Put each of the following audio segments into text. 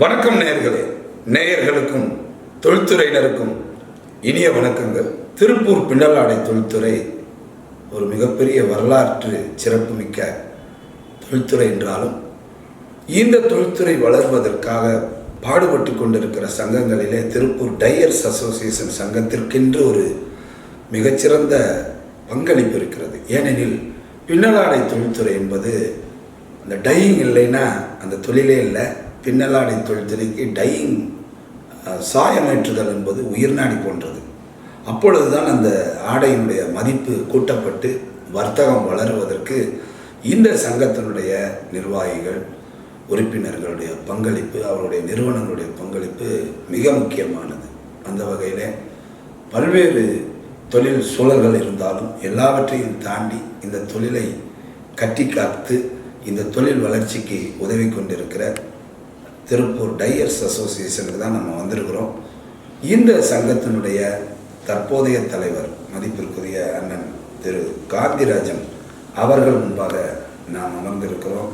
வணக்கம் நேயர்களுக்கும் தொழில்துறையினருக்கும் இனிய வணக்கங்கள். திருப்பூர் பின்னலாடை தொழில்துறை ஒரு மிகப்பெரிய வரலாற்று சிறப்புமிக்க தொழில்துறை என்றாலும் இந்த தொழில்துறை வளர்வதற்காக பாடுபட்டு கொண்டிருக்கிற சங்கங்களிலே திருப்பூர் டையர்ஸ் அசோசியேஷன் சங்கத்திற்கென்று ஒரு மிகச்சிறந்த பங்களிப்பு இருக்கிறது. ஏனெனில் பின்னலாடை தொழில்துறை என்பது அந்த டையிங் இல்லைன்னா அந்த தொழிலே இல்லை. பின்னலாடை தொழில்துறைக்கு டையிங் சாயமேற்றுதல் என்பது உயிர்நாடி போன்றது. அப்பொழுதுதான் அந்த ஆடையினுடைய மதிப்பு கூட்டப்பட்டு வர்த்தகம் வளருவதற்கு இந்த சங்கத்தினுடைய நிர்வாகிகள் உறுப்பினர்களுடைய பங்களிப்பு, அவருடைய நிறுவனங்களுடைய பங்களிப்பு மிக முக்கியமானது. அந்த வகையில் பல்வேறு தொழில் சூழல்கள் இருந்தாலும் எல்லாவற்றையும் தாண்டி இந்த தொழிலை கட்டி காத்து இந்த தொழில் வளர்ச்சிக்கு உதவி கொண்டிருக்கிற திருப்பூர் டையர்ஸ் அசோசியேஷனுக்கு தான் நம்ம வந்திருக்கிறோம். இந்த சங்கத்தினுடைய தற்போதைய தலைவர் மதிப்பிற்குரிய அண்ணன் திரு காந்திராஜன் அவர்கள் முன்பாக நாம் அமர்ந்திருக்கிறோம்.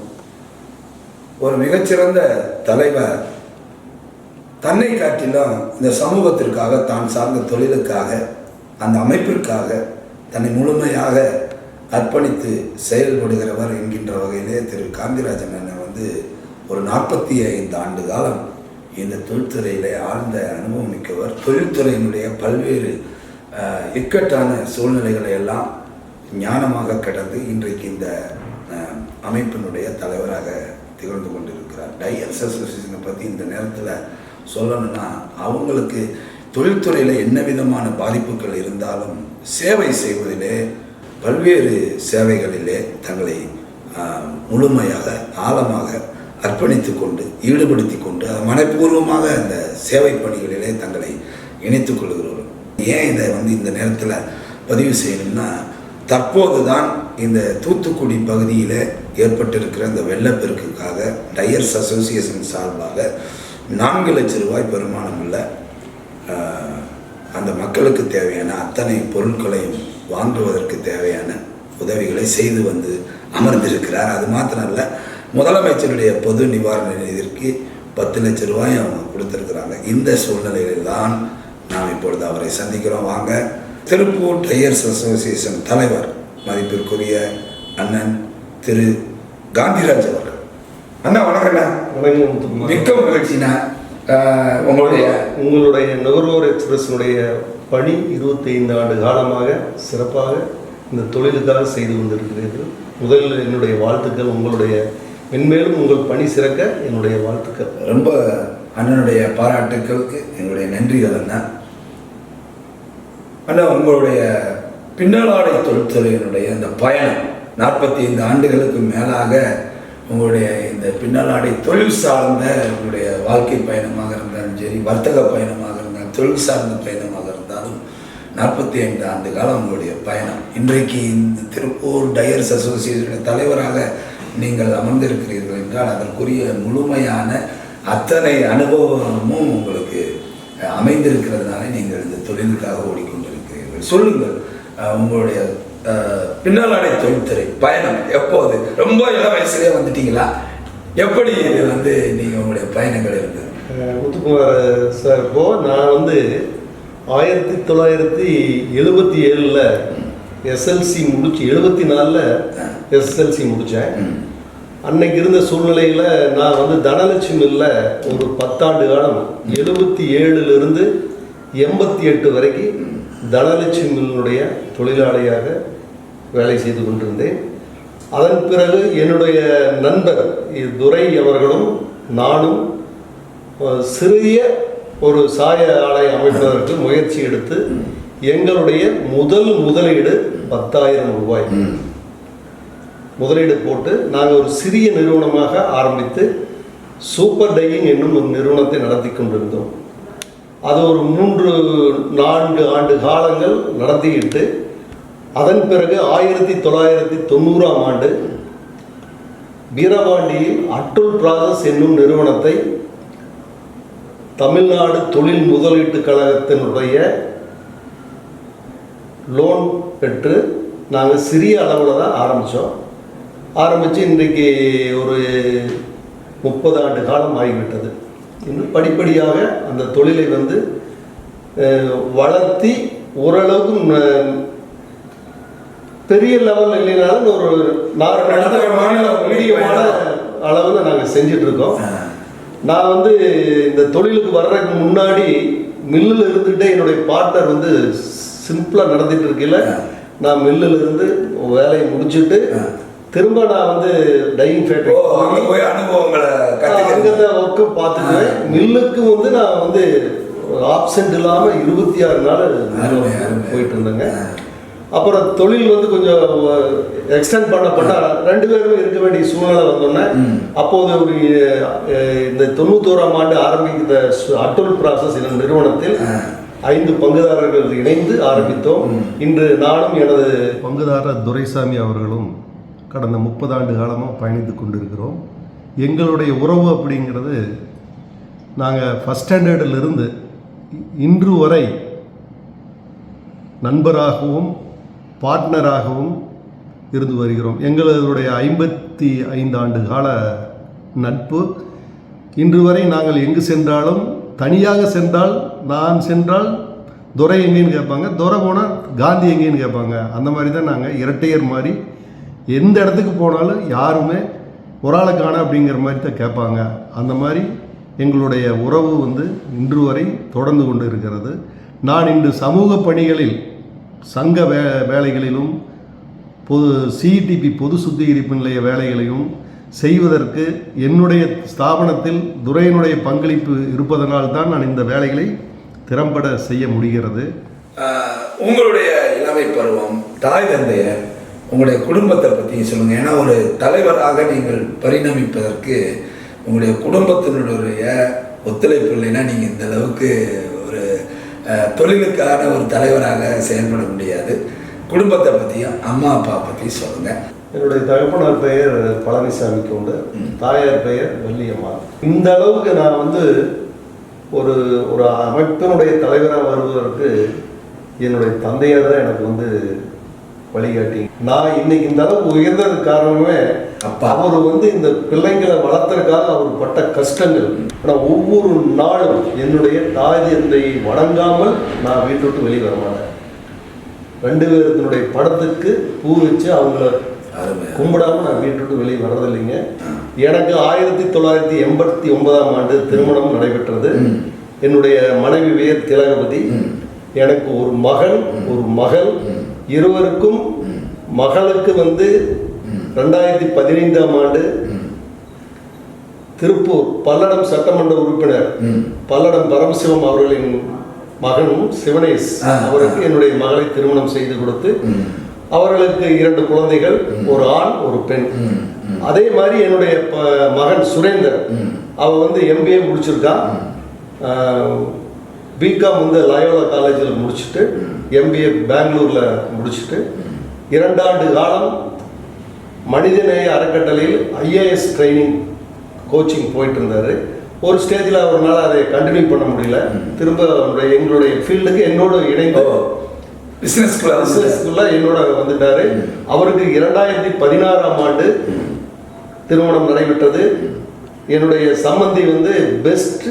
ஒரு மிகச்சிறந்த தலைவர் தன்னை காட்டிலும் இந்த சமூகத்திற்காக, தான் சார்ந்த தொழிலுக்காக, அந்த அமைப்பிற்காக தன்னை முழுமையாக அர்ப்பணித்து செயல்படுகிறவர் என்கின்ற வகையிலே திரு காந்திராஜன் அண்ணன் ஒரு 45 ஆண்டு காலம் இந்த தொழில்துறையிலே ஆழ்ந்த அனுபவம் மிக்கவர். தொழில்துறையினுடைய பல்வேறு இக்கட்டான சூழ்நிலைகளை எல்லாம் ஞானமாக கடந்து இன்றைக்கு இந்த அமைப்பினுடைய தலைவராக திகழ்ந்து கொண்டிருக்கிறார். டையர்ஸ் அசோசியேஷனை பற்றி இந்த நேரத்தில் சொல்லணும்னா, அவங்களுக்கு தொழில்துறையில் என்ன விதமான பாதிப்புகள் இருந்தாலும் சேவை செய்வதிலே, பல்வேறு சேவைகளிலே தங்களை முழுமையாக ஆழமாக அர்ப்பணித்து கொண்டு ஈடுபடுத்தி கொண்டு மனப்பூர்வமாக அந்த சேவை பணிகளிலே தங்களை இணைத்துக் கொள்கிறோம். ஏன் இதை இந்த நேரத்தில் பதிவு செய்யணும்னா, தற்போது தான் இந்த தூத்துக்குடி பகுதியில் ஏற்பட்டிருக்கிற இந்த வெள்ளப்பெருக்குக்காக டையர்ஸ் அசோசியேஷன் சார்பாக 4 லட்சம் ரூபாய் பெருமானம் உள்ள அந்த மக்களுக்கு தேவையான அத்தனை பொருட்களையும் வாங்குவதற்கு தேவையான உதவிகளை செய்து அமர்ந்திருக்கிறார். அது மாத்திரம் இல்லை, முதலமைச்சருடைய பொது நிவாரண நிதிக்கு 10 லட்சம் ரூபாய் அவங்க கொடுத்துருக்குறாங்க. இந்த சூழ்நிலையில் தான் நாம் இப்பொழுது அவரை சந்திக்கிறோம். வாங்க, திருப்பூர் டையர்ஸ் அசோசியேஷன் தலைவர் மதிப்பிற்குரிய அண்ணன் திரு காந்திராஜ் அவர்கள். அண்ணா வணக்கண்ணா. வணக்கம். மிக்க மகிழ்ச்சிண்ணா. உங்களுடைய நுகர்வோர் எக்ஸ்பிரஸினுடைய பணி 25 ஆண்டு காலமாக சிறப்பாக இந்த தொழிலுக்காக செய்து கொண்டிருக்கிறீர்கள். முதலில் என்னுடைய வாழ்த்துக்கள். உங்களுடைய மென்மேலும் உங்கள் பணி சிறக்க என்னுடைய வாழ்த்துக்கள். ரொம்ப அண்ணனுடைய பாராட்டுக்களுக்கு எங்களுடைய நன்றிகள் அண்ணா. அண்ணா, உங்களுடைய பின்னலாடை தொழில்துறையினுடைய அந்த பயணம் 45 ஆண்டுகளுக்கு மேலாக உங்களுடைய இந்த பின்னலாடை தொழில் சார்ந்த உங்களுடைய வாழ்க்கை பயணமாக இருந்தாலும் சரி, வர்த்தக பயணமாக இருந்தாலும், தொழில் சார்ந்த பயணமாக இருந்தாலும் 45 ஆண்டு காலம் உங்களுடைய பயணம். இன்றைக்கு இந்த திருப்பூர் டையர்ஸ் அசோசியேஷன் தலைவராக நீங்கள் அமர்ந்திருக்கிறீர்கள் என்றால் அதற்குரிய முழுமையான அத்தனை அனுபவமும் உங்களுக்கு அமைந்திருக்கிறதுனால நீங்கள் இந்த தொழிலுக்காக ஓடிக்கொண்டிருக்கிறீர்கள். சொல்லுங்கள், உங்களுடைய பின்னலாடை தொழில்துறை பயணம் எப்போது? ரொம்ப இளம் வயசுலேயே வந்துட்டீங்களா? எப்படி இது நீங்கள் உங்களுடைய பயணங்கள் இருந்தது? முத்துக்குமார் சார், இப்போது நான் 1977 எஸ்எல்சி முடிச்சு 74 எஸ்எல்சி முடித்தேன். அன்னைக்கு இருந்த சூழ்நிலையில் நான் தனலட்சுமியில் ஒரு 10 ஆண்டு காலம் 77 88 வரைக்கும் தனலட்சுமியினுடைய தொழிலாளியாக வேலை செய்து கொண்டிருந்தேன். அதன் பிறகு என்னுடைய நண்பர் துரை அவர்களும் நானும் சிறிய ஒரு சாய ஆலை அமைப்பதற்கு முயற்சி எடுத்து எங்களுடைய முதலீடு 10,000 ரூபாய் முதலீடு போட்டு நாங்கள் ஒரு சிறிய நிறுவனமாக ஆரம்பித்து சூப்பர் டையிங் என்னும் ஒரு நிறுவனத்தை நடத்தி கொண்டிருந்தோம். அது ஒரு 3-4 ஆண்டு காலங்கள் நடத்திக்கிட்டு அதன் பிறகு 1990ஆம் ஆண்டு வீரபாண்டியில் அட்டுல் ப்ராசஸ் என்னும் நிறுவனத்தை தமிழ்நாடு தொழில் முதலீட்டு கழகத்தினுடைய லோன் பெற்று நாங்கள் சிறிய அளவில் தான் ஆரம்பித்து இன்றைக்கு ஒரு 30 ஆண்டு காலம் ஆகிவிட்டது. இன்னும் படிப்படியாக அந்த தொழிலை வளர்த்தி ஓரளவுக்கு பெரிய லெவல் இல்லைனாலும் ஒரு மீடியமான அளவில் நாங்கள் செஞ்சிட்ருக்கோம். நான் இந்த தொழிலுக்கு வர்றதுக்கு முன்னாடி மில்லில் இருந்துகிட்டே என்னுடைய பார்ட்னர் சிம்பிளாக நடந்துட்டு இருக்கையில் நான் மில்லில் இருந்து வேலையை முடிச்சுட்டு திரும்ப நான் டையிங் ஃபேக்டரி போய் அனுபவங்களை அங்கே ஒர்க்கு பார்த்துட்டு மில்லுக்கு நான் ஆப்சண்ட் இல்லாமல் 26 நாள் போயிட்டு இருந்தேங்க. அப்புறம் தொழில் கொஞ்சம் எக்ஸ்டெண்ட் பண்ணப்பட்டால் 2 பேருமே இருக்க வேண்டிய சூழ்நிலை வந்தோன்னே அப்போது ஒரு இந்த 91ஆம் ஆண்டு ஆரம்பிக்கிற அட்டுல் ப்ராசஸ் என்ற நிறுவனத்தில் 5 பங்குதாரர்கள் இணைந்து ஆரம்பித்தோம். இன்று நானும் எனது பங்குதாரர் துரைசாமி அவர்களும் கடந்த 30 ஆண்டு காலமாக பயணித்து கொண்டிருக்கிறோம். எங்களுடைய உறவு அப்படிங்கிறது நாங்கள் ஃபஸ்ட் ஸ்டாண்டர்டிலிருந்து இன்று வரை நண்பராகவும் பார்ட்னராகவும் இருந்து வருகிறோம். எங்களுடைய 55 ஆண்டு கால நட்பு இன்று வரை நாங்கள் எங்கு சென்றாலும், தனியாக சென்றால் நான் சென்றால் துரை எங்கேன்னு கேட்பாங்க, துரை போனால் காந்தி எங்கேன்னு கேட்பாங்க. அந்த மாதிரி தான் நாங்கள் இரட்டையர் மாதிரி எந்த இடத்துக்கு போனாலும் யாருமே ஒரு ஆளுக்கான அப்படிங்கிற மாதிரி தான் கேட்பாங்க. அந்த மாதிரி எங்களுடைய உறவு இன்று வரை தொடர்ந்து கொண்டு இருக்கிறது. நான் இன்று சமூக பணிகளில் சங்க வேலைகளிலும் சிஇடிபி பொது சுத்திகரிப்பு நிலைய வேலைகளையும் செய்வதற்கு என்னுடைய ஸ்தாபனத்தில் துரையினுடைய பங்களிப்பு இருப்பதனால் தான் நான் இந்த வேலைகளை திறம்பட செய்ய முடிகிறது. உங்களுடைய இளமை பருவம், தாய் தந்தையர், உங்களுடைய குடும்பத்தை பற்றி சொல்லுங்கள். ஏன்னா ஒரு தலைவராக நீங்கள் பரிணமிப்பதற்கு உங்களுடைய குடும்பத்தினுடைய ஒத்துழைப்பு இல்லைன்னா நீங்கள் இந்த அளவுக்கு ஒரு தொழிலுக்கான ஒரு தலைவராக செயல்பட முடியாது. குடும்பத்தை பற்றியும் அம்மா அப்பா பற்றி சொல்லுங்கள். என்னுடைய தகப்பனார் பெயர் பழனிசாமி கொண்டு, தாயார் பெயர் வள்ளியம்மா. இந்த அளவுக்கு நான் ஒரு ஒரு அமைப்பினுடைய தலைவராக வருவதற்கு என்னுடைய தந்தையார் தான் எனக்கு வழிகாட்டி. நான் இன்னைக்கு இந்த அளவுக்கு உயர்ந்ததுக்கு காரணமே அப்போ அவர் இந்த பிள்ளைங்களை வளர்த்துறதுக்காக அவர் பட்ட கஷ்டங்கள். ஆனால் ஒவ்வொரு நாளும் என்னுடைய தாய் தந்தையை வணங்காமல் நான் வீட்டை விட்டு வெளியே வர மாட்டேன். 2 பேருடைய படத்துக்கு பூ வச்சு அவங்கள கும்பிடாமல் நான் வீட்டை விட்டு வெளியே வர்றதில்லைங்க. எனக்கு 1989ஆம் ஆண்டு திருமணம் நடைபெற்றது. என்னுடைய மனைவி பெயர் திலகவதி. எனக்கு ஒரு மகன் ஒரு மகள். இருவருக்கும் மகளுக்கு 2015ஆம் ஆண்டு திருப்பூர் பல்லடம் சட்டமன்ற உறுப்பினர் பல்லடம் பரமசிவம் அவர்களின் மகனும் சிவனேஷ் அவருக்கு என்னுடைய மகளை திருமணம் செய்து கொடுத்து அவர்களுக்கு 2 குழந்தைகள், ஒரு ஆண் ஒரு பெண். அதே மாதிரி என்னுடைய மகன் சுரேந்தர் அவன் வந்து MBA முடிச்சிருக்கான். பிகாம் வந்து லயோலா காலேஜில் முடிச்சுட்டு MBA பெங்களூரில் முடிச்சுட்டு 2 ஆண்டு காலம் மனிதநேய அறக்கட்டளையில் IAS ட்ரைனிங் கோச்சிங் போயிட்டு இருந்தார். ஒரு ஸ்டேஜில் அவரால் அதை கண்டினியூ பண்ண முடியல. திரும்ப எங்களுடைய ஃபீல்டுக்கு என்னோடு இணைந்து பிஸ்னஸ்குள்ள என்னோட வந்துட்டாரு. அவருக்கு 2016ஆம் ஆண்டு திருமணம் நடைபெற்றது. என்னுடைய சம்பந்தி வந்து பெஸ்ட்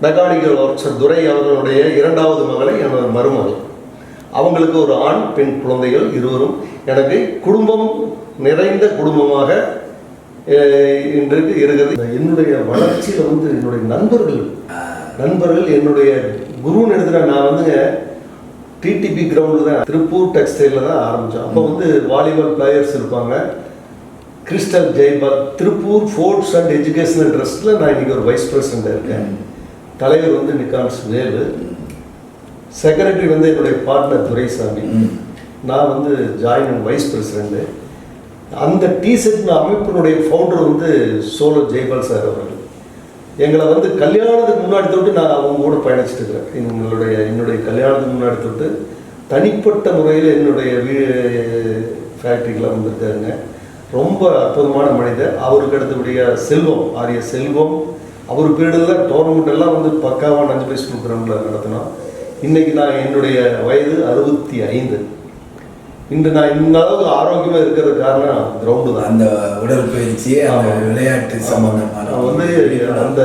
மெக்கானிக்கல் ஒர்க்ஸ் துரை அவர்களுடைய 2வது மகளை என்னோட மருமகள். அவங்களுக்கு ஒரு ஆண் பெண் குழந்தைகள் இருவரும். எனக்கு குடும்பம் நிறைந்த குடும்பமாக இன்றைக்கு இருக்கிறது. என்னுடைய வளர்ச்சியில் வந்து என்னுடைய நண்பர்கள் என்னுடைய குருன்னு எடுத்துகிற நான் வந்துங்க டிடிபி கிரவுண்டில் தான் திருப்பூர் டெக்ஸ்டைலில் தான் ஆரம்பித்தோம். அப்போ வந்து வாலிபால் பிளேயர்ஸ் இருப்பாங்க. Crystal Jaipal Tiruppur sports and educational ட்ரஸ்ட்டில் நான் இன்றைக்கி ஒரு வைஸ் பிரசிடென்ட் இருக்கேன். தலைவர் வந்து நிக்கான்ஸ் வேலு, செக்ரட்டரி வந்து என்னுடைய பார்ட்னர் துரைசாமி, நான் வந்து ஜாயின்ட் வைஸ் பிரசிடென்ட்டு. அந்த டிசெட் அமைப்பினுடைய ஃபவுண்டர் வந்து சோலோ ஜெய்பால் சார் அவர்கள். எங்களை வந்து கல்யாணத்துக்கு முன்னாடி தொட்டு நான் அவங்க கூட பயணிச்சுட்டு இருக்கிறேன். என்னுடைய கல்யாணத்துக்கு முன்னாடி தொட்டு தனிப்பட்ட முறையில் என்னுடைய ஃபேக்ட்ரிக்கெலாம் வந்திருக்காருங்க. ரொம்ப அற்புதமான மனிதர். அவருக்கு அடுத்தபடியாக செல்வம், ஆரிய செல்வம், அவர் பீரியடில் தான் டோர்னமெண்ட் எல்லாம் வந்து பக்காவாக 5 பைஸ் ப்ரோக்ராமில் நடத்தினோம். இன்றைக்கி நான் என்னுடைய வயது 65. இன்று நான் இந்த அளவுக்கு ஆரோக்கியமாக இருக்கிறது காரணம் கிரவுண்டு தான். அந்த உடற்பயிற்சி, விளையாட்டு சம்பந்தமான வந்து அந்த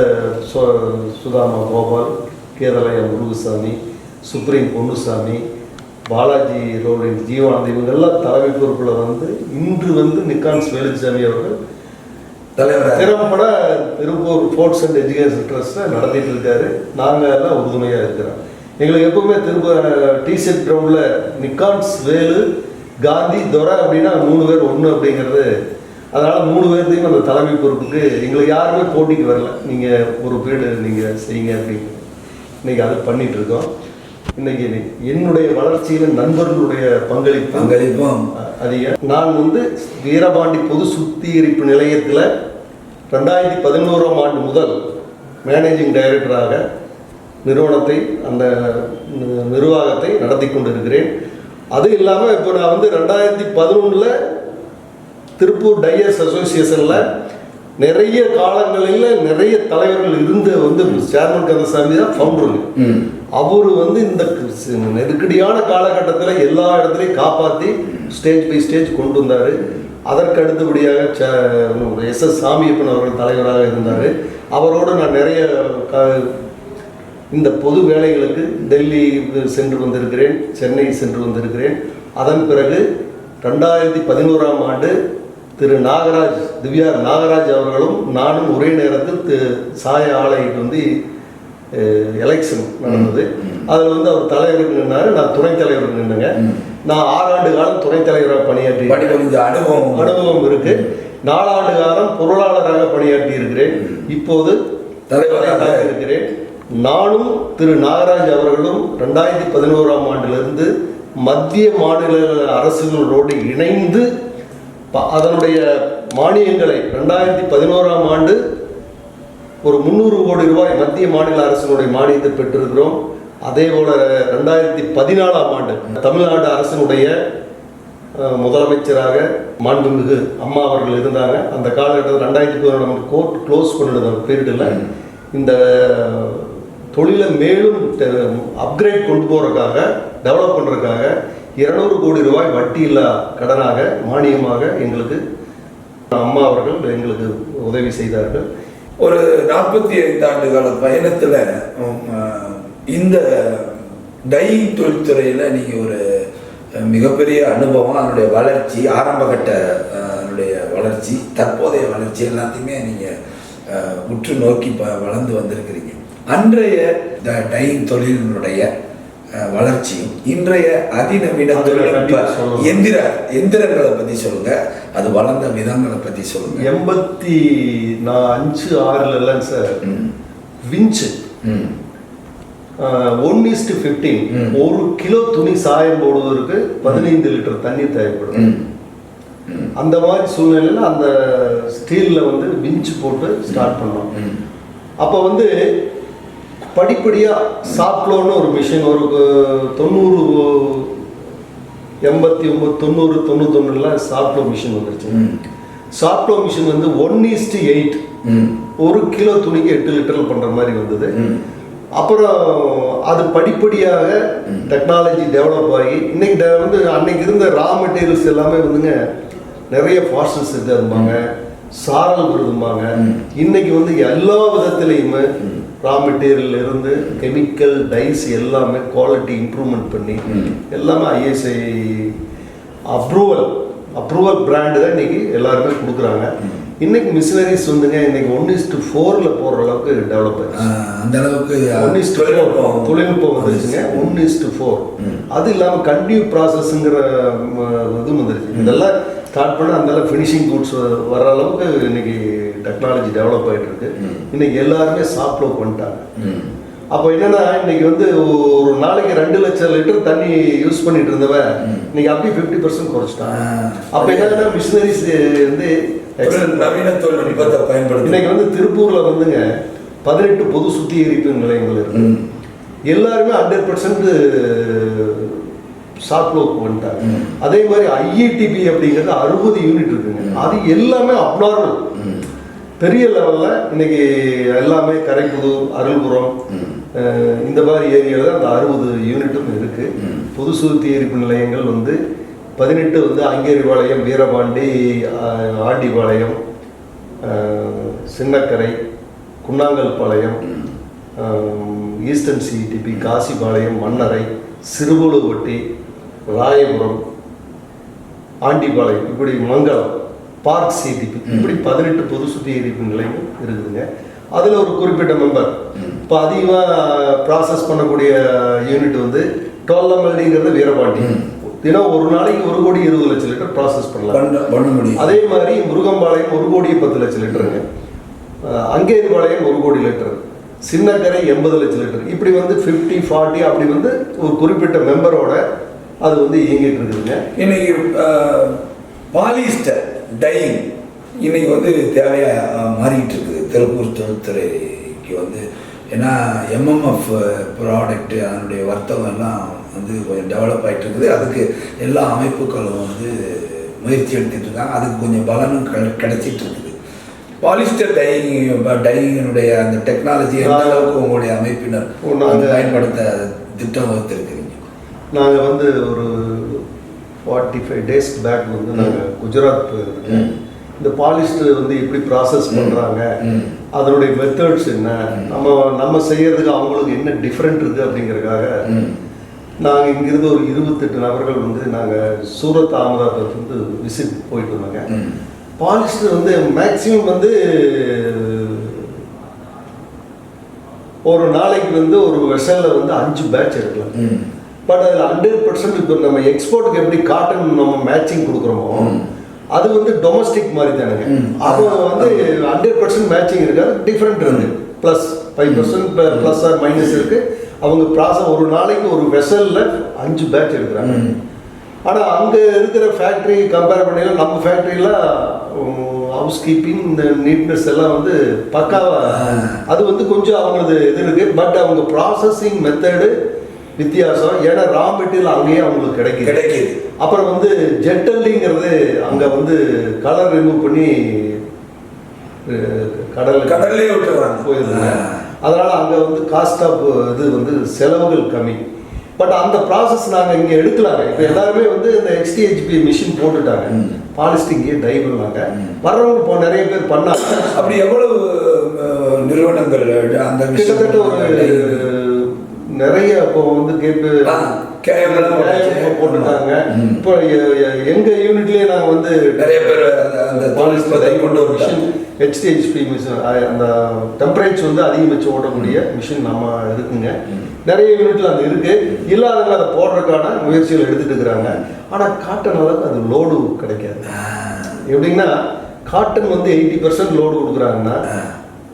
சுதாமா கோபால், கேரளையா முருகுசாமி, சுப்ரீம் பொன்னுசாமி, பாலாஜி ரோடின் ஜீவானந்த் இவங்கெல்லாம் தலைமை பொறுப்பில் வந்து இன்று வந்து நிக்கான்ஸ் வேலுச்சாமி அவர்கள் தலைவர் திறம்பட திருப்பூர் ஸ்போர்ட்ஸ் அண்ட் எஜுகேஷன் ட்ரஸ்ட்டை நடத்திட்டு இருக்காரு. நாங்கள் எல்லாம் உறுதுணையாக இருக்கிறோம். எங்களுக்கு எப்பவுமே டிசெட் கிரவுண்டில் நிக்கான்ஸ் வேலு, காந்தி, துரை அப்படின்னா 3 பேர் ஒன்று அப்படிங்கிறது. அதனால் 3 பேர்த்தையும் அந்த தலைமை பொறுப்புக்கு எங்களுக்கு யாருமே போட்டிக்கு வரல. நீங்கள் ஒரு பீரியடு நீங்கள் செய்யுங்க அப்படின்னு இன்றைக்கி அது பண்ணிகிட்ருக்கோம். இன்றைக்கி என்னுடைய வளர்ச்சியில் நண்பர்களுடைய பங்களிப்பும் அதிகம். நான் வந்து வீரபாண்டி பொது சுத்திகரிப்பு நிலையத்தில் 2011ஆம் ஆண்டு முதல் மேனேஜிங் டைரக்டராக நிறுவனத்தை அந்த நிர்வாகத்தை நடத்தி கொண்டிருக்கிறேன். அது இல்லாமல் இப்போ நான் வந்து 2011 திருப்பூர் டையர்ஸ் அசோசியேஷனில் நிறைய காலங்களில் நிறைய தலைவர்கள் இருந்து வந்து சேர்மன் கந்தசாமி தான் ஃபவுண்டருங்க. அவர் வந்து இந்த நெருக்கடியான காலகட்டத்தில் எல்லா இடத்துலையும் காப்பாற்றி ஸ்டேஜ் பை ஸ்டேஜ் கொண்டு வந்தார். அதற்கு அடுத்தபடியாக SS சாமியப்பன் அவர்கள் தலைவராக இருந்தார். அவரோடு நான் நிறைய இந்த பொது வேலைகளுக்கு டெல்லி சென்று வந்திருக்கிறேன், சென்னை சென்று வந்திருக்கிறேன். அதன் பிறகு 2011ஆம் ஆண்டு திரு நாகராஜ், திவ்யார் நாகராஜ் அவர்களும் நானும் ஒரே நேரத்தில் சாய ஆலைக்கு வந்து எலெக்ஷன் நடந்தது. அதில் வந்து அவர் தலைவருக்கு நின்னார், நான் துணைத் தலைவருக்கு நின்னுங்க. நான் 6 ஆண்டு காலம் துணைத் தலைவராக பணியாற்றி அனுபவம் இருக்கு. 4 ஆண்டு காலம் பொருளாளராக பணியாற்றி இருக்கிறேன். இப்போது தலைவராக இருக்கிறேன். நானும் திரு நாகராஜ் அவர்களும் 2011ஆம் ஆண்டிலிருந்து மத்திய மாநில அரசுகளோடு இணைந்து அதனுடைய மானியங்களை 2011ஆம் ஆண்டு ஒரு 300 கோடி ரூபாய் மத்திய மாநில அரசினுடைய மானியத்தை பெற்றிருக்கிறோம். அதே போல 2014ஆம் ஆண்டு தமிழ்நாடு அரசினுடைய முதலமைச்சராக மாண்புமிகு அம்மா அவர்கள் இருந்தாங்க. அந்த காலகட்டத்தில் 2011ஆம் ஆண்டு கோர்ட் க்ளோஸ் பண்ணின பீரியடில் இந்த தொழிலை மேலும் அப்கிரேட் கொண்டு போகிறதுக்காக, டெவலப் பண்ணுறதுக்காக 200 கோடி ரூபாய் வட்டியில்லா கடனாக மானியமாக எங்களுக்கு அம்மா அவர்கள் எங்களுக்கு உதவி செய்தார்கள். ஒரு 45 ஆண்டு கால பயணத்தில் இந்த டையிங் தொழில்துறையில் நீங்கள் ஒரு மிகப்பெரிய அனுபவம், அதனுடைய வளர்ச்சி, ஆரம்பகட்ட அதனுடைய வளர்ச்சி, தற்போதைய வளர்ச்சி எல்லாத்தையுமே நீங்கள் உற்று நோக்கி வளர்ந்து வந்திருக்கிறீங்க. அன்றைய டையிங் தொழிலினுடைய வளர்ச்சியும் இன்றைய அதிநவீன அதுல தொழில்நுட்ப கண்டிப்பா சொல்லணும். எந்திரங்களை பற்றி சொல்லுங்க, அது வளர்ந்த விதங்களை பற்றி சொல்லுங்க. 85, 6 சார் விஞ்சு 1:15 1 கிலோ துணி சாயம் போடுவதற்கு 15 லிட்டர் தண்ணி தேவைப்படும். அந்த மாதிரி சூழ்நிலையில் அந்த ஸ்டீல்ல வந்து விஞ்சு போட்டு ஸ்டார்ட் பண்ணோம். அப்போ வந்து படிப்படியாக சாப்ளோன்னு ஒரு மிஷின் ஒரு 90, 89, 90, 91 சாப்ளோ மிஷின் வந்துருச்சு. சாப்ளோ மிஷின் வந்து 1:8 1 கிலோ துணிக்கு 8 லிட்டர் பண்ணுற மாதிரி வந்தது. அப்புறம் அது படிப்படியாக டெக்னாலஜி டெவலப் ஆகி இன்னைக்கு வந்து அன்னைக்கு இருந்த ரா மெட்டீரியல்ஸ் எல்லாமே வந்துங்க நிறைய ஃபாஸ்டஸ் இருப்பாங்க, சாரல் இருப்பாங்க. இன்னைக்கு வந்து எல்லா விதத்திலையுமே ரா மெட்டீரியல் இருந்து கெமிக்கல் டைஸ் எல்லாமே குவாலிட்டி இம்ப்ரூவ்மெண்ட் பண்ணி எல்லாமே ISI அப்ரூவல் பிராண்டு தான் இன்னைக்கு எல்லாருமே கொடுக்குறாங்க. இன்னைக்கு மிஷினரிஸ் வந்துங்க இன்னைக்கு 1:4 போடுற அளவுக்கு டெவலப் ஆயிடுச்சு. அந்த அளவுக்கு 1:4 தொழில்நுட்பம் வந்துருச்சுங்க. 1:4 அது இல்லாமல் கண்டினியூ ப்ராசஸ்ங்கிற இது வந்துருச்சு. இதெல்லாம் ஸ்டார்ட் பண்ண அந்த ஃபினிஷிங் குட்ஸ் வர அளவுக்கு இன்னைக்கு டெக்னாலஜி டெவலப் ஆகிட்டு இருக்கு. இன்னைக்கு எல்லாருமே சாப்ளோ பண்ணிட்டாங்க. அப்போ என்னன்னா இன்னைக்கு வந்து ஒரு நாளைக்கு 2 லட்சம் லிட்டர் தண்ணி யூஸ் பண்ணிட்டு இருந்தவன் இன்னைக்கு அப்படியே 50% குறைச்சிட்டான். அப்போ என்னன்னா மிஷினரிஸ் வந்து நவீன தொழில்நுட்பத்தை பயன்படுத்தி இன்னைக்கு வந்து திருப்பூர்ல வந்துங்க 18 பொது சுத்திகரிப்பு நிலையங்கள் இருக்கு. எல்லாருமே 100% சாப்ளோக்கு வந்துட்டாங்க. அதே மாதிரி IETP அப்படிங்கிறது 60 யூனிட் இருக்குங்க. அது எல்லாமே அப்நார்மல் பெரிய லெவலில் இன்னைக்கு எல்லாமே கரைப்புதூர், அருள்புரம் இந்த மாதிரி ஏரியாவில் அந்த 60 யூனிட்டும் இருக்கு. பொது சுத்திகரிப்பு நிலையங்கள் வந்து 18 வந்து அங்கேரிபாளையம், வீரபாண்டி, ஆண்டிபாளையம், சின்னக்கரை, குன்னாங்கல்பாளையம், ஈஸ்டர்ன் CETP, காசிபாளையம், மன்னரை, சிறுபுலுவட்டி, ராயபுரம், ஆண்டிபாளையம், இப்படி மங்களம், பார்க் CETP, இப்படி 18 பொது சுத்திகரிப்பு நிலையம் இருக்குதுங்க. அதில் ஒரு குறிப்பிட்ட மெம்பர் இப்போ அதிகமாக ப்ராசஸ் பண்ணக்கூடிய யூனிட் வந்து 12 MLDங்கிறது வீரபாண்டி. தினம் ஒரு நாளைக்கு 1,20,00,000 லிட்டர் ப்ராசஸ் பண்ண முடியும். அதே மாதிரி முருகம்பாளையம் 1,10,00,000 லிட்டருங்க. Angeripalayam 1,00,00,000 litre, Chinnakarai 80,00,000 litre. இப்படி வந்து 50, 40 அப்படி வந்து ஒரு குறிப்பிட்ட மெம்பரோட அது வந்து இயங்கிட்டு இருக்குதுங்க. இன்னைக்கு பாலிஸ்டர் டையிங் இன்னைக்கு வந்து தேவையாக மாறிக்கிட்டு இருக்குது திருப்பூர் தொழில்துறைக்கு வந்து. ஏன்னா MMF ப்ராடக்ட்டு அதனுடைய வர்த்தகம் எல்லாம் வந்து கொஞ்சம் டெவலப் ஆகிட்டு இருக்குது. அதுக்கு எல்லா அமைப்புகளும் வந்து முயற்சி எடுத்துகிட்டு இருக்காங்க. அதுக்கு கொஞ்சம் பலனும் கிடைச்சிட்டு இருக்குது. பாலிஸ்டர் டையினுடைய அந்த டெக்னாலஜி எந்த அளவுக்கு உங்களுடைய அமைப்பினர் பயன்படுத்த திட்டம் வகுத்திருக்கிறீங்க? நாங்கள் வந்து ஒரு 45 days பேக் வந்து நாங்கள் குஜராத் போயிருந்தோம். இந்த பாலிஸ்டர் வந்து எப்படி ப்ராசஸ் பண்ணுறாங்க, அதனுடைய மெத்தட்ஸ் என்ன, நம்ம செய்யறதுக்கு அவங்களுக்கு என்ன டிஃப்ரெண்ட் இருக்குது அப்படிங்கிறதுக்காக நாங்கள் இங்கிருந்து ஒரு 28 நபர்கள் வந்து நாங்கள் சூரத், அகமதாபாத் வந்து விசிட் போயிட்டு வந்தாங்க. பாலிஸ்டர் வந்து மேக்சிமம் வந்து ஒரு நாளைக்கு வந்து ஒரு வெசலில் வந்து 5 பேட்ச் எடுக்கலாம். பட் அதில் 100% இப்போ நம்ம எக்ஸ்போர்ட்டுக்கு எப்படி காட்டன் நம்ம மேட்சிங் கொடுக்குறோமோ அது வந்து டொமஸ்டிக் மாதிரி தானுங்க. அப்போ வந்து 100% மேட்சிங் இருக்காது, டிஃப்ரெண்ட் இருக்கு. ப்ளஸ் 5% ப்ளஸ் ஆர் மைனஸ் இருக்கு. அவங்க ப்ராசஸ் ஒரு நாளைக்கு ஒரு வெசலில் 5 பேட்ச் எடுக்கிறாங்க. ஆனால் அங்கே இருக்கிற ஃபேக்ட்ரி கம்பேர் பண்ணி நம்ம ஃபேக்ட்ரியில் ஹவுஸ் கீப்பிங் இந்த நீட்னஸ் எல்லாம் வந்து பக்காவாக அது வந்து கொஞ்சம் அவங்களது இது இருக்குது. பட் அவங்க ப்ராசஸிங் மெத்தடு வித்தியாசம். ஏன்னா ரா மெட்டீரியல் அங்கேயே அவங்களுக்கு கிடைக்குது. அப்புறம் வந்து ஜெட்டல்லிங்கிறது அங்கே வந்து கலர் ரிமூவ் பண்ணி கடல்லே விட்டுறாங்க போயிருந்தாங்க. அதனால் அங்கே வந்து காஸ்ட் ஆஃப் இது வந்து செலவுகள் கம்மி. பட் அந்த ப்ராசஸ் நாங்கள் இங்கே எடுக்கலாங்க. இப்போ எல்லாருமே வந்து இந்த XTHP மிஷின் போட்டுட்டாங்க. பாலிஸ்டிங்கே டை பண்ணாங்க. வர்றவங்க இப்போ நிறைய பேர் பண்ணாங்க. அப்படி எவ்வளவு நிறுவனங்கள் அந்த கிட்டத்தட்ட ஒரு நிறைய இப்போ வந்து கேட்டு போட்டுட்டாங்க. இப்போ எங்க யூனிட்லயே நாங்கள் வந்து நிறைய பேர் அந்த பாலிஸ்டர் கொண்டு மிஷின் HTHP மிஷின், அந்த டெம்பரேச்சர் வந்து அதிகம் வச்சு ஓடக்கூடிய மிஷின் நம்ம இருக்குங்க. நிறைய யூனிட்ல அது இருக்கு. இல்லாதவங்க அதை போடுறதுக்கான முயற்சிகள் எடுத்துட்டு இருக்கிறாங்க. ஆனால் காட்டன் அளவுக்கு அது லோடு கிடைக்காது. எப்படின்னா காட்டன் வந்து 80% லோடு கொடுக்குறாங்கன்னா,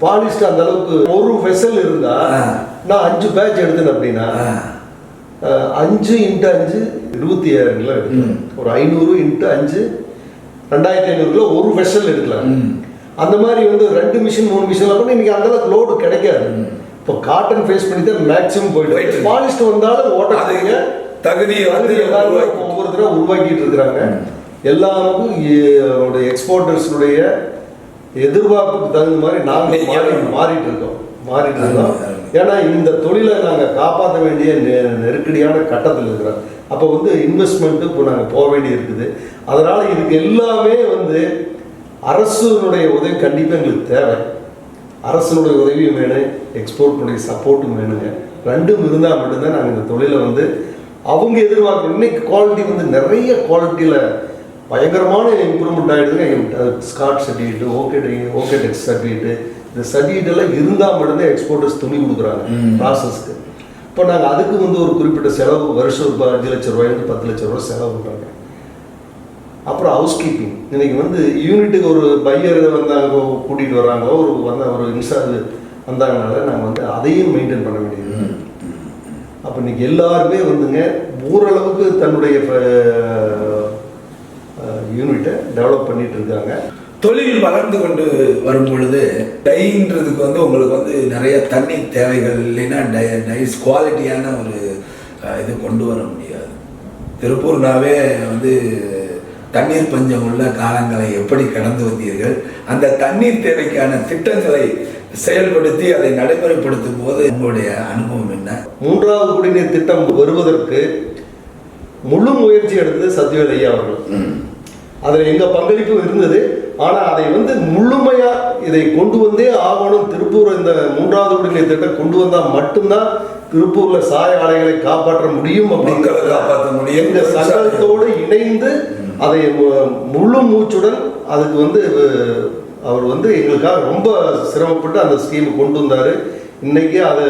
பாலிஸ்டர் அந்த அளவுக்கு ஒரு வெசல் இருந்தா நான் 5 பேட்ச் எடுத்தேன் அப்படின்னா 5 × 5 27 கிலோ எடுக்கலாம். ஒரு 500 × 5 2500 கிலோ ஒரு வெசல் எடுக்கலாம். அந்த மாதிரி வந்து 2 மிஷின் 3 மிஷின்லாம் கூட இன்னைக்கு அந்த அளவுக்கு லோடு கிடைக்காது. இப்போ காட்டன் ஃபேஸ் பண்ணி தான் மேக்ஸிமம் போயிட்டு பாலிஸ்டர் வந்தாலும் ஓட்டுறதுக்கு தகுதியை வந்து எல்லாரும் ஒவ்வொருத்தரும் உருவாக்கிட்டு இருக்கிறாங்க. எல்லாருக்கும் எக்ஸ்போர்ட்டர்ஸுடைய எதிர்பார்ப்புக்கு தகுந்த மாதிரி நாங்கள் மாறிட்டு இருக்கோம். ஏன்னா இந்த தொழிலை நாங்கள் காப்பாற்ற வேண்டிய நெருக்கடியான கட்டத்தில் இருக்கிறோம். அப்போ வந்து இன்வெஸ்ட்மெண்ட்டு இப்போ நாங்கள் போக வேண்டி இருக்குது. அதனால் இதுக்கு எல்லாமே வந்து அரசுனுடைய உதவி கண்டிப்பாக எங்களுக்கு தேவை. அரசனுடைய உதவியும் வேணும், எக்ஸ்போர்ட்டுடைய சப்போர்ட்டும் வேணுங்க. ரெண்டும் இருந்தால் மட்டும்தான் நாங்கள் இந்த தொழிலை வந்து அவங்க எதிர்பார்க்குறோம். இன்னைக்கு குவாலிட்டி வந்து நிறைய குவாலிட்டியில் பயங்கரமான இம்ப்ரூவ்மெண்ட் ஆகிடுதுங்க. ஸ்காட் சர்டிஃபிகேட்டு, ஓகே டெக்ஸ் சர்டிஃபிகேட்டு, இந்த சர்டிஃபிகேட் எல்லாம் இருந்தால் மட்டும்தான் எக்ஸ்போர்ட்டர்ஸ் துணி கொடுக்குறாங்க ப்ராசஸ்க்கு. இப்போ நாங்கள் அதுக்கு வந்து ஒரு குறிப்பிட்ட செலவு வருஷம் ஒரு 5 லட்ச ரூபாயிலிருந்து 10 லட்ச ரூபாய் செலவு பண்ணுறாங்க. அப்புறம் ஹவுஸ் கீப்பிங், இன்னைக்கு வந்து யூனிட்டுக்கு ஒரு பையர் வந்தாங்க கூட்டிகிட்டு வர்றாங்களோ, ஒரு இன்சார்ஜ் வந்தாங்கனால நாங்கள் வந்து அதையும் மெயின்டைன் பண்ண வேண்டியது. அப்போ இன்னைக்கு எல்லாருமே வந்துங்க ஓரளவுக்கு தன்னுடைய யூனிட்டை டெவலப் பண்ணிட்டு இருக்காங்க. தொழில் வளர்ந்து கொண்டு வரும் பொழுது டைன்றதுக்கு வந்து உங்களுக்கு வந்து நிறைய தண்ணீர் தேவைகள், இல்லைன்னா நைஸ் குவாலிட்டியான ஒரு இது கொண்டு வர முடியாது. திருப்பூர்னாவே வந்து தண்ணீர் பஞ்சம் உள்ள காலங்களை எப்படி கடந்து வந்தீர்கள், அந்த தண்ணீர் தேவைக்கான திட்டங்களை செயல்படுத்தி அதை நடைமுறைப்படுத்தும் போது உங்களுடைய அனுபவம் என்ன? 3வது குடிநீர் திட்டம் வருவதற்கு முழு முயற்சி எடுத்தது சத்யவேல் ஐயா அவர்கள். அதில் எங்கள் பங்களிப்பு இருந்தது. ஆனால் அதை வந்து முழுமையாக இதை கொண்டு வந்தே ஆகணும். திருப்பூர் இந்த 3வது குடிநீர் திட்டம் கொண்டு வந்தால் மட்டும்தான் திருப்பூரில் சாய ஆலைகளை காப்பாற்ற முடியும். அப்படிங்கிறத காப்பாற்ற முடியும். இந்த சங்கத்தோடு இணைந்து அதை முழு மூச்சுடன் அதுக்கு வந்து அவர் வந்து எங்களுக்காக ரொம்ப சிரமப்பட்டு அந்த ஸ்கீமை கொண்டு வந்தார். இன்னைக்கு அதை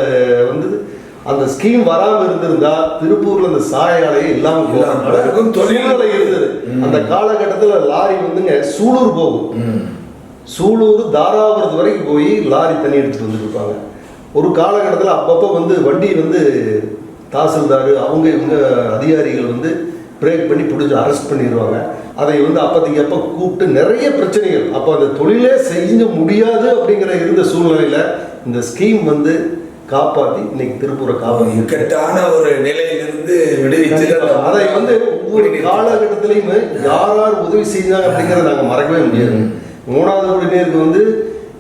வந்து அந்த ஸ்கீம் வராமல் இருந்திருந்தா திருப்பூர்ல அந்த சாய ஆலையை இல்லாமல் தொழில்நிலை இருந்தது. அந்த காலகட்டத்தில் லாரி வந்துங்க சூலூர் போகும். சூலூர் தாராபுரத்து வரைக்கும் போய் லாரி தண்ணி எடுத்துட்டு வந்துருப்பாங்க. ஒரு காலகட்டத்தில் அப்பப்போ வந்து வண்டி வந்து தாசில்தார் இவங்க அதிகாரிகள் வந்து பிரேக் பண்ணி பிடிச்சி அரெஸ்ட் பண்ணிடுவாங்க. அதை வந்து அப்போதைக்கு அப்போ கூப்பிட்டு நிறைய பிரச்சனைகள். அப்போ அந்த தொழிலே செஞ்ச முடியாது அப்படிங்கிற இருந்த சூழ்நிலையில் இந்த ஸ்கீம் வந்து காப்பாற்றி இன்னைக்கு திருப்பூரை இக்கட்டான ஒரு நிலையிலிருந்து விடுவிச்சு அதை வந்து ஒவ்வொரு காலகட்டத்திலையுமே யார் உதவி செஞ்சாங்க அப்படிங்கிறத நாங்கள் மறக்கவே முடியாது. 3வது குடிநீருக்கு வந்து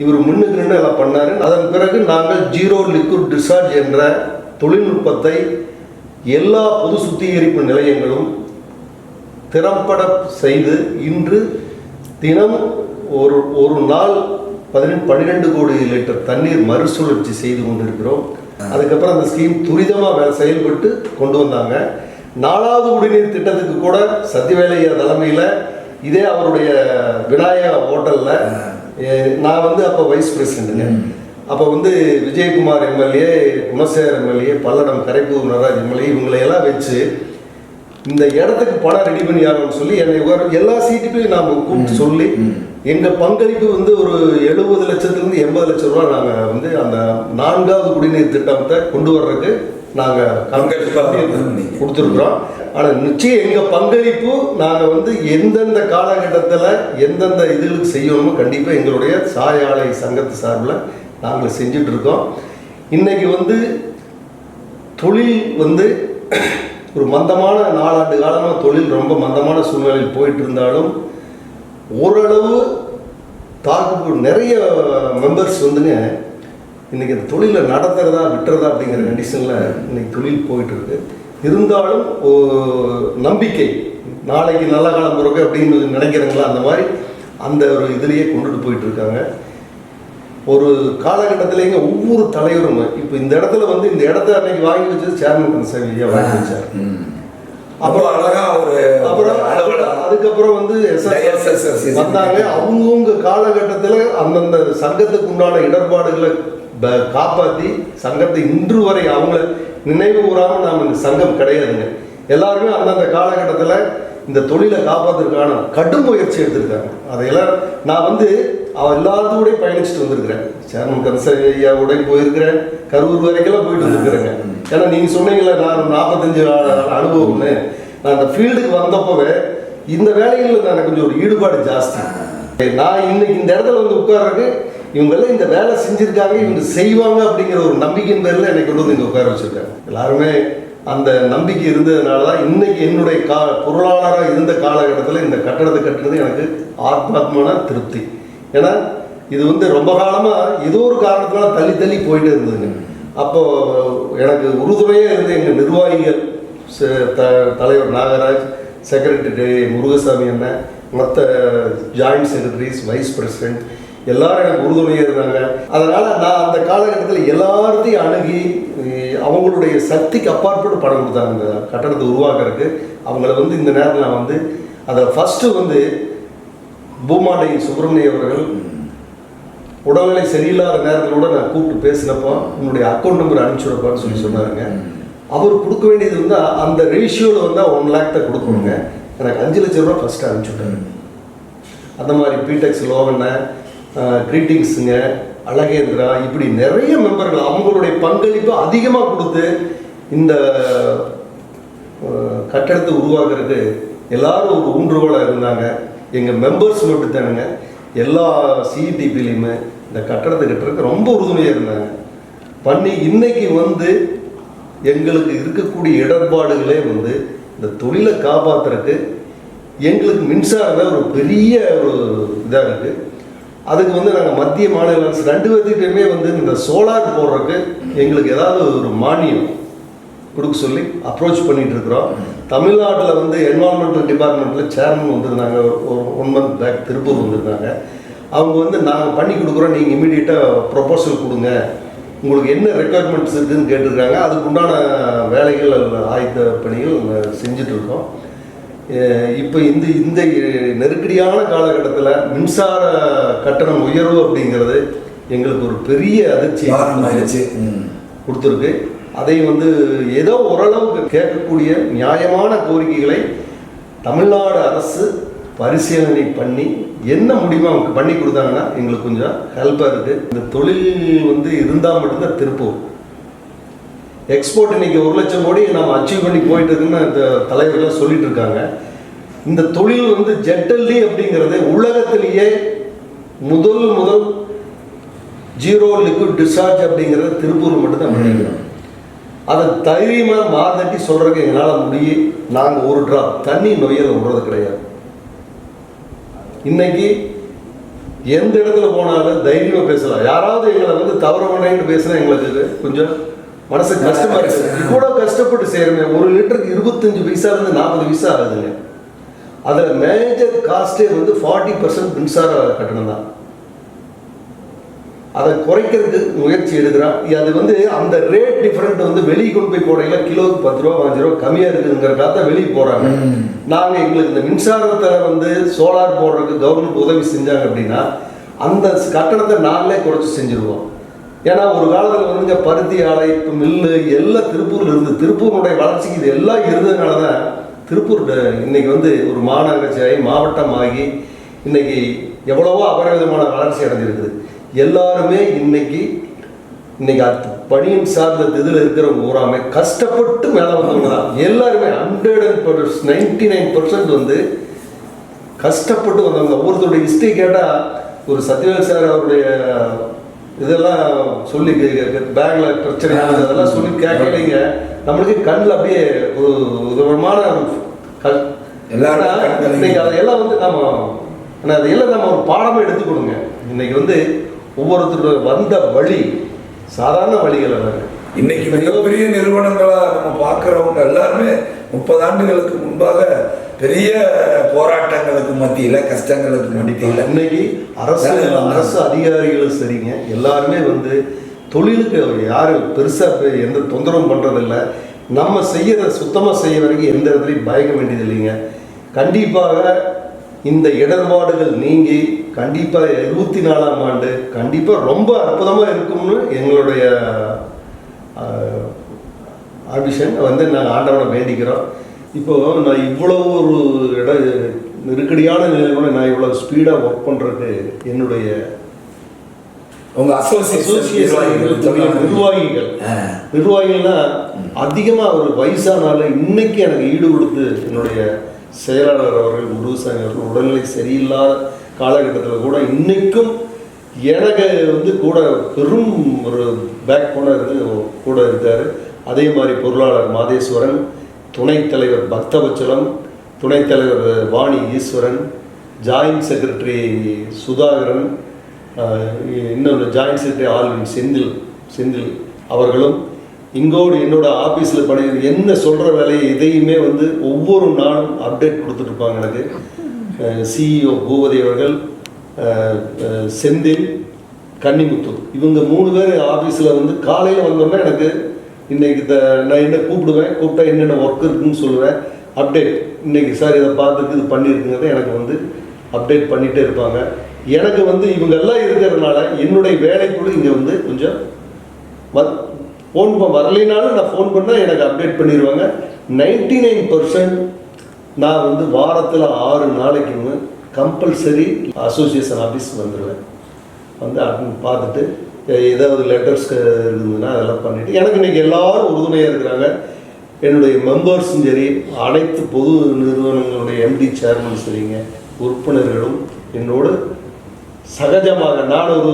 இவர் முன்னுக்கு நின்று எல்லாம் பண்ணாரு. அதன் பிறகு நாங்கள் 0 லிக்விட் டிஸ்சார்ஜ் என்ற தொழில்நுட்பத்தை எல்லா பொது சுத்திகரிப்பு நிலையங்களும் திறம்பட செய்து இன்று தினம் ஒரு நாள் 12 கோடி லிட்டர் தண்ணீர் மறுசுழற்சி செய்து கொண்டிருக்கிறோம். அதுக்கப்புறம் அந்த ஸ்கீம் துரிதமாக செயல்பட்டு கொண்டு வந்தாங்க. 4வது குடிநீர் திட்டத்துக்கு கூட சத்யவேலையா தலைமையில் இதே அவருடைய விநாயகா ஹோட்டலில் நான் வந்து அப்போ வைஸ் பிரசிடென்ட்டுங்க. அப்போ வந்து Vijayakumar MLA, Gunasekar MLA, Palladam Karaipur Nataraj MLA இவங்களையெல்லாம் வச்சு இந்த இடத்துக்கு பணம் ரெடி பண்ணி ஆகணும்னு சொல்லி என்னை எல்லா சீட்டுக்கும் நாம் கூப்பிட்டு சொல்லி எங்கள் பங்களிப்பு வந்து ஒரு 70 லட்சத்துலேருந்து 80 லட்சம் ரூபா நாங்கள் வந்து அந்த 4வது குடிநீர் திட்டத்தை கொண்டு வர்றதுக்கு நாங்கள் கொடுத்துருக்குறோம். ஆனால் நிச்சயம் எங்கள் பங்களிப்பு நாங்கள் வந்து எந்தெந்த காலகட்டத்தில் எந்தெந்த இதுகளுக்கு செய்யணுமோ கண்டிப்பாக எங்களுடைய சாய ஆலை சங்கத்து சார்பில் நாங்கள் செஞ்சிட்ருக்கோம். இன்றைக்கி வந்து தொழில் வந்து ஒரு மந்தமான 4 ஆண்டு காலமாக தொழில் ரொம்ப மந்தமான சூழ்நிலையில் போயிட்டு இருந்தாலும் ஓரளவு நிறைய மெம்பர்ஸ் வந்துங்க இன்றைக்கி அந்த தொழிலை நடத்துகிறதா விட்டுறதா அப்படிங்கிற கண்டிஷனில் இன்றைக்கி தொழில் போயிட்டுருக்கு. இருந்தாலும் நம்பிக்கை நாளைக்கு நல்ல காலம் பிறகு அப்படின்னு நினைக்கிறீங்களா, அந்த மாதிரி அந்த ஒரு இதுலேயே கொண்டுட்டு போயிட்டுருக்காங்க. ஒரு காலகட்டத்திலேங்க ஒவ்வொரு தலைவரும் இப்போ இந்த இடத்துல வந்து இந்த இடத்த அன்னைக்கு வாங்கி வச்சது சேர்மன் கந்தசாமி வாங்கி வச்சார். அப்புறம் அழகா ஒரு அப்புறம் அதுக்கப்புறம் வந்து வந்தாங்க. அவங்கவுங்க காலகட்டத்தில் அந்தந்த சங்கத்துக்கு உண்டான இடர்பாடுகளை காப்பாற்றி சங்கத்தை இன்று வரை அவங்கள நினைவு கூறாமல் நாம் இந்த சங்கம் கிடையாதுங்க. எல்லாருமே அந்தந்த காலகட்டத்தில் இந்த தொழிலை காப்பாற்றுறதுக்கான கடும் முயற்சி எடுத்திருக்காங்க. அதையெல்லாம் நான் வந்து எல்லாத்தோடய பயணிச்சுட்டு வந்திருக்கிறேன். சேர்மன் கந்தசாமி ஐயாவோடய போயிருக்கிறேன், கரூர் வரைக்கெல்லாம் போயிட்டு வந்துருக்குறேங்க. ஏன்னா நீங்கள் சொன்னீங்களே நான் 45 அனுபவம்னு, நான் அந்த ஃபீல்டுக்கு வந்தப்போவே இந்த வேலைகளில் நான் கொஞ்சம் ஒரு ஈடுபாடு ஜாஸ்தி. நான் இன்னைக்கு இந்த இடத்துல வந்து உட்கார்றதுக்கு இவங்கெல்லாம் இந்த வேலை செஞ்சுருக்காங்க, இவங்க செய்வாங்க அப்படிங்கிற ஒரு நம்பிக்கையின் பேரில் என்னை கொண்டு வந்து இங்கே உட்கார வச்சுருக்காங்க. எல்லாருமே அந்த நம்பிக்கை இருந்ததுனால தான் இன்னைக்கு என்னுடைய பொருளாளராக இருந்த காலகட்டத்தில் இந்த கட்டடத்தை கட்டுறது எனக்கு ஆத்மாத்மான திருப்தி. ஏன்னா இது வந்து ரொம்ப காலமாக ஏதோ ஒரு காரணத்தினால தள்ளி தள்ளி போயிட்டு இருந்ததுங்க. அப்போது எனக்கு உறுதுணையாக இருந்து எங்கள் நிர்வாகிகள், தலைவர் நாகராஜ், செக்ரட்டரி முருகசாமி அண்ணன், மற்ற ஜாயிண்ட் செக்ரட்டரிஸ், வைஸ் பிரசிடென்ட் எல்லாரும் எனக்கு உறுதுணையாக இருந்தாங்க. அதனால் நான் அந்த காலகட்டத்தில் எல்லாத்தையும் அணுகி அவங்களுடைய சக்திக்கு அப்பாற்பட்டு பணம் கொடுத்தாங்க இந்த கட்டடத்தை உருவாக்குறதுக்கு. அவங்கள வந்து இந்த நேரத்தில் நான் வந்து அதை ஃபஸ்ட்டு வந்து பூமாண்டை சுப்பிரமணிய அவர்கள் உடல்நிலை சரியில்லாத நேரத்தில் கூட நான் கூப்பிட்டு பேசினப்போ உன்னுடைய அக்கௌண்ட் நம்பர் அனுப்பிச்சுடப்பான்னு சொல்லி சொன்னாருங்க. அவர் கொடுக்க வேண்டியது வந்து அந்த ரேஷியோவில் வந்து 1 lakh தான் கொடுக்கணுங்க. எனக்கு 5 லட்சம் ரூபா ஃபஸ்ட்டு அனுப்பிச்சுட்டாரு. அந்த மாதிரி பீடெக்ஸ் லோவண்ண, கிரீட்டிங்ஸுங்க, அழகேந்திரா, இப்படி நிறைய மெம்பர்கள் அவங்களுடைய பங்களிப்பு அதிகமாக கொடுத்து இந்த கட்டடத்தை உருவாக்குறதுக்கு எல்லாரும் ஒரு ஊன்றுகோலாக இருந்தாங்க. எங்கள் மெம்பர்ஸ் மட்டும் தானுங்க எல்லா சிஇடிபிலையுமே இந்த கட்டடத்தை கட்டுறதுக்கு ரொம்ப உறுதுணையாக இருந்தாங்க. பண்ணி இன்னைக்கு வந்து எங்களுக்கு இருக்கக்கூடிய இடர்பாடுகளே வந்து இந்த தொழிலை காப்பாற்றுறதுக்கு எங்களுக்கு மின்சாரம் ஒரு பெரிய ஒரு இதாக இருக்குது. அதுக்கு வந்து நாங்கள் மத்திய மாநில அரசு 2 பேர்த்துக்கிட்டே வந்து இந்த சோலார் போடுறதுக்கு எங்களுக்கு ஏதாவது ஒரு மானியம் கொடுக்க சொல்லி அப்ரோச் பண்ணிகிட்டு இருக்கிறோம். தமிழ்நாட்டில் வந்து என்வாரன்மெண்டல் டிபார்ட்மெண்ட்டில் சேர்மன் வந்திருந்தாங்க, ஒரு 1 month பேக் திருப்பூர் வந்திருந்தாங்க. அவங்க வந்து நாங்கள் பண்ணி கொடுக்குறோம், நீங்கள் இமீடியட்டாக ப்ரொபோசல் கொடுங்க, உங்களுக்கு என்ன ரெக்குயர்மெண்ட்ஸ் இருக்குதுன்னு கேட்டிருக்காங்க. அதுக்கு உண்டான வேலைகள் ஆயத்த பணிகள் செஞ்சிட்ருக்கோம். இப்போ இந்த நெருக்கடியான காலகட்டத்தில் மின்சார கட்டணம் உயர்வு அப்படிங்கிறது எங்களுக்கு ஒரு பெரிய அதிர்ச்சி கொடுத்துருக்கு. அதை வந்து ஏதோ ஓரளவுக்கு கேட்கக்கூடிய நியாயமான கோரிக்கைகளை தமிழ்நாடு அரசு பரிசீலனை பண்ணி என்ன முடியுமோ அவங்க பண்ணி கொடுத்தாங்கன்னா எங்களுக்கு கொஞ்சம் ஹெல்ப்பாக இருக்குது. இந்த தொழில் வந்து இருந்தால் மட்டும்தான் திருப்பூர் எக்ஸ்போர்ட் இன்னைக்கு 1 லட்சம் கோடி நம்ம அச்சீவ் பண்ணி போயிட்டு இருக்குன்னு இந்த தலைவர்கள் சொல்லிட்டு இருக்காங்க. இந்த தொழில் வந்து ஜெட்டல்லி அப்படிங்கிறது உலகத்திலேயே முதல் 0 லிக்விட் டிஸ்சார்ஜ் அப்படிங்கிறது திருப்பூர் மட்டும்தான் பண்ணிக்கிறோம். அதை தைரியமாக மாதட்டி சொல்கிறதுக்கு எங்களால் முடியும். நாங்கள் ஒரு ட்ராப் தண்ணி நொய்யலை விடுறது கிடையாது. இன்னைக்கு எந்த இடத்துல போனாலும் தைரியமாக பேசலாம். யாராவது எங்களை வந்து தவறு பண்ணேன்னு பேசுனா எங்களுக்கு கொஞ்சம் மனசு கஷ்டமாக இருக்குது. இவ்வளோ கஷ்டப்பட்டு செய்கிறோமே, 1 லிட்டருக்கு 25 பைசாலேருந்து 40 பைசா ஆகுதுங்க. அதில் மேஜர் காஸ்ட்டே வந்து 40% மின்சார கட்டணம் தான். அதை குறைக்கிறதுக்கு முயற்சி எடுக்கிறான். அது வந்து அந்த ரேட் டிஃப்ரெண்ட் வந்து வெளியே கொண்டு போய் போடையில் கிலோவுக்கு 10 ரூபா 5 ரூபா கம்மியாக இருக்குதுங்கிறக்காக தான் வெளியே போகிறாங்க. நாங்கள் எங்களுக்கு இந்த மின்சாரத்தில் வந்து சோலார் போடுறதுக்கு கவர்மெண்ட் உதவி செஞ்சாங்க அப்படின்னா அந்த கட்டணத்தை நாங்களே குறைச்சி செஞ்சுருவோம். ஏன்னா ஒரு காலத்தில் வந்துங்க பருத்தி ஆலை, இப்போ மில்லு எல்லாம் திருப்பூரில் இருந்து திருப்பூருடைய வளர்ச்சிக்கு இது எல்லாம் இருந்ததுனால தான் திருப்பூர் இன்னைக்கு வந்து ஒரு மாநகராட்சியாகி மாவட்டம் ஆகி இன்னைக்கு எவ்வளவோ அபரிவிதமான வளர்ச்சி அடைஞ்சிருக்குது. எல்லாருமே இன்னைக்கு பணியின் சார்ந்த இதில் இருக்கிறவங்க ஊராமே கஷ்டப்பட்டு மேலே வந்தவங்க தான். எல்லாருமே 99% வந்து கஷ்டப்பட்டு வந்தவங்க. ஒவ்வொருத்தருடைய ஹிஸ்ட்ரி கேட்டால் ஒரு சத்யவேல் சார் அவருடைய இதெல்லாம் சொல்லி பேங்க்ல பிரச்சனை அதெல்லாம் சொல்லி கேட்கலைங்க. நம்மளுக்கு கண்ணில் அப்படியே ஒரு விதமான இன்னைக்கு அதையெல்லாம் வந்து அதையெல்லாம் நம்ம ஒரு பாடமாக எடுத்துக்கணுங்க. இன்னைக்கு வந்து ஒவ்வொருத்தருடைய வந்த வழி சாதாரண வழிகள் அல்ல. இன்னைக்கு மிகப்பெரிய நிறுவனங்களாக நம்ம பார்க்குறவங்க எல்லாருமே 30 ஆண்டுகளுக்கு முன்பாக பெரிய போராட்டங்களுக்கு மத்தியில், கஷ்டங்களுக்கு மத்தியில் இன்னைக்கு அரசு அதிகாரிகளும் சரிங்க, எல்லாருமே வந்து தொழிலுக்கு யாரும் பெருசாக எந்த தொந்தரவும் பண்ணுறதில்ல. நம்ம செய்கிற சுத்தமாக செய்ய வரைக்கும் எந்த இடத்துலையும் பயக்க வேண்டியது இல்லைங்க. கண்டிப்பாக இந்த இடர்பாடுகள் நீங்கி கண்டிப்பாக 24ஆம் ஆண்டு கண்டிப்பாக ரொம்ப அற்புதமாக இருக்கும்னு எங்களுடைய ஆம்பிஷன் வந்து நாங்கள் ஆண்டவனை வேண்டிக்கிறோம். இப்போது நான் இவ்வளோ ஒரு நெருக்கடியான நிலையோட நான் இவ்வளோ ஸ்பீடாக ஒர்க் பண்ணுறதுக்கு என்னுடைய உங்கள் நிர்வாகிகள்னா அதிகமாக ஒரு வயசானாலும் இன்னைக்கு எனக்கு ஈடு கொடுத்து என்னுடைய செயலாளர் அவர்கள், முருகசாமி அவர்கள் உடல்நிலை சரியில்லாத காலகட்டத்தில் கூட இன்னைக்கும் எனக்கு வந்து கூட பெரும் ஒரு பேக் போனார் கூட இருக்கார். அதே மாதிரி பொருளாளர் மாதேஸ்வரன், துணைத் தலைவர் பக்தவச்சலம், துணைத் தலைவர் வாணி ஈஸ்வரன், ஜாயின்ட் செக்ரட்டரி சுதாகரன், இன்னொன்று ஜாயின்ட் செக்ரட்டரி ஆல்வின் செந்தில் அவர்களும் இங்கோடு என்னோட ஆஃபீஸில் பணி என்ன சொல்கிற வேலையை இதையுமே வந்து ஒவ்வொரு நாளும் அப்டேட் கொடுத்துட்ருப்பாங்க எனக்கு. சிஇஓ பூபதி அவர்கள், செந்தில், கன்னிமுத்து, இவங்க 3 பேர் ஆஃபீஸில் வந்து காலையில் வந்தோன்னா எனக்கு இன்றைக்கி நான் என்ன கூப்பிட்டா என்னென்ன ஒர்க் இருக்குதுன்னு சொல்லுவேன். அப்டேட் இன்றைக்கி சார் இதை பார்த்துருக்கு, இது பண்ணியிருக்குங்கிறத எனக்கு வந்து அப்டேட் பண்ணிகிட்டே இருப்பாங்க. எனக்கு வந்து இவங்கெல்லாம் இருக்கிறதுனால என்னுடைய வேலைக்குழு இங்கே வந்து கொஞ்சம் ஃபோன் வரலைனாலும் நான் ஃபோன் பண்ணால் எனக்கு அப்டேட் பண்ணிடுவாங்க. 99% நான் வந்து வாரத்தில் 6 நாளைக்குன்னு கம்பல்சரி அசோசியேஷன் ஆஃபீஸ் வந்துடுவேன். வந்து பார்த்துட்டு ஏதாவது லெட்டர்ஸ் இருந்ததுன்னா அதெல்லாம் பண்ணிவிட்டு எனக்கு இன்றைக்கி எல்லோரும் உறுதுணையாக இருக்கிறாங்க. என்னுடைய மெம்பர்ஸும் சரி, அனைத்து பொது நிறுவனங்களுடைய எம்டி சேர்மன் சரிங்க, உறுப்பினர்களும் என்னோடு சகஜமாக நான் ஒரு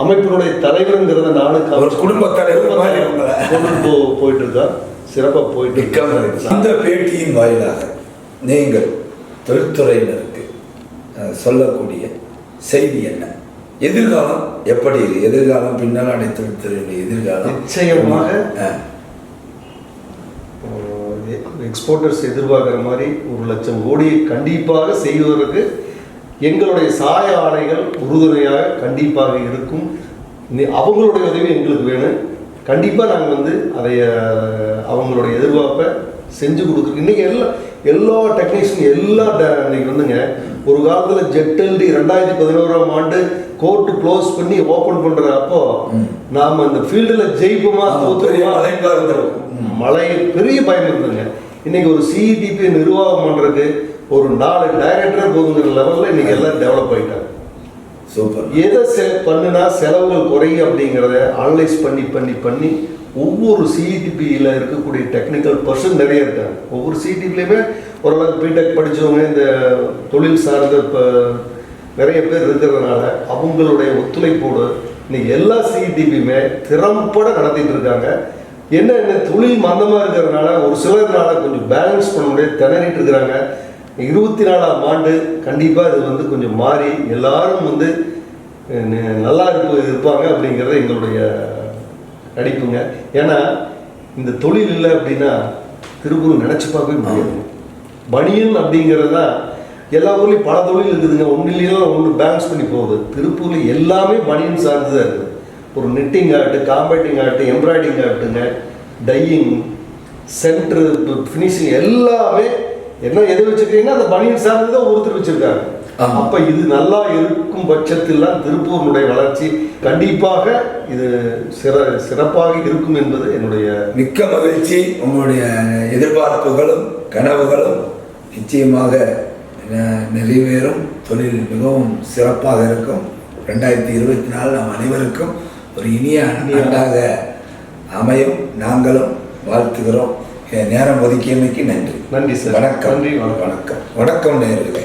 அமைப்பினுடைய தலைவருங்கிறத நானும் குடும்ப தலைவர் போயிட்டு இருக்கா, சிறப்பாக போயிட்டு இருக்க. இந்த பேட்டியின் வாயிலாக நீங்கள் தொழில்துறையினருக்கு சொல்லக்கூடிய செய்தி என்ன? எதிர்காலம் எப்படி இருக்கு? எதிர்காலம் பின்னால் தொழில்துறையினுடைய எதிர்காலம் நிச்சயமாக எக்ஸ்போர்ட்டர்ஸ் எதிர்பார்க்குற மாதிரி 1,00,000 கோடி கண்டிப்பாக செய்வதற்கு எங்களுடைய சாய ஆணைகள் உறுதுணையாக கண்டிப்பாக இருக்கும். அவங்களுடைய உதவி எங்களுக்கு வேணும். கண்டிப்பாக நாங்கள் வந்து அதை அவங்களுடைய எதிர்பார்ப்பை செஞ்சு கொடுக்குறோம். இன்றைக்கி எல்லா டெக்னீஷியன் இன்றைக்கி வந்துங்க, ஒரு காலத்தில் ஜெட்டல்டி 2011ஆம் ஆண்டு கோர்ட்டு க்ளோஸ் பண்ணி ஓப்பன் பண்ணுற அப்போ நாம் அந்த ஃபீல்டில் ஜெயிப்போமா மழை பெரிய பயம் இருந்ததுங்க. இன்றைக்கி ஒரு சிஇடிபி நிர்வாகம் பண்ணுறதுக்கு ஒரு 4 டைரக்டர் போதுங்கிற லெவலில் இன்றைக்கி எல்லாம் டெவலப் ஆகிட்டாங்க. சூப்பர். எதை பண்ணுனா செலவுகள் குறையும் அப்படிங்கிறத அனலைஸ் பண்ணி ஒவ்வொரு சிஇடிபியில் இருக்கக்கூடிய டெக்னிக்கல் பர்சன் நிறைய இருக்காங்க. ஒவ்வொரு சிஇடிபிலையுமே ஓரளவுக்கு பிடெக் படித்தவங்க, இந்த தொழில் சார்ந்த இப்போ நிறைய பேர் இருக்கிறதுனால அவங்களுடைய ஒத்துழைப்போடு இன்னைக்கு எல்லா சிஇடிபியுமே திறம்பட நடத்திட்டு இருக்காங்க. என்ன தொழில் மந்தமாக இருக்கிறதுனால ஒரு சிலர்னால கொஞ்சம் பேலன்ஸ் பண்ண முடியாது திணறிட்டு இருக்கிறாங்க. 24ஆம் ஆண்டு கண்டிப்பாக இது வந்து கொஞ்சம் மாறி எல்லாரும் வந்து நல்லா இருப்பாங்க அப்படிங்கிறத எங்களுடைய நடிப்புங்க. ஏன்னா இந்த தொழில் இல்லை அப்படின்னா திருப்பூர் நினச்சி பார்க்கவே முடியாது. பனியன் அப்படிங்கிறது தான் எல்லா ஊர்லேயும் பல தொழில் இருக்குதுங்க. ஒன்றுலாம் ஒன்று பேலன்ஸ் பண்ணி போகுது. திருப்பூரில் எல்லாமே பனியன் சார்ந்து தான் இருக்குது. ஒரு knitting art, compacting art, embroidering ஆர்ட்டுங்க, டையிங், சென்ட்ரு, ஃபினிஷிங் எல்லாமே என்ன எது வச்சுருக்கீங்கன்னா அந்த பனியன் சார்ந்து தான் ஒருத்தர் வச்சுருக்காங்க. அப்போ இது நல்லா இருக்கும் பட்சத்தில் திருப்பூரினுடைய வளர்ச்சி கண்டிப்பாக இது சிறப்பாக இருக்கும் என்பது என்னுடைய மிக்க மகிழ்ச்சி. உங்களுடைய எதிர்பார்ப்புகளும் கனவுகளும் நிச்சயமாக நிறைவேறும். தொழில் மிகவும் சிறப்பாக இருக்கும். 2024 நாம் அனைவருக்கும் ஒரு இனிய ஆண்டாக அமையும். நாங்களும் வாழ்த்துகிறோம். நேரம் ஒதுக்கியமைக்கு நன்றி. நன்றி சார். வணக்கம். நன்றி. வணக்கம். வணக்கம் நேயர்களே.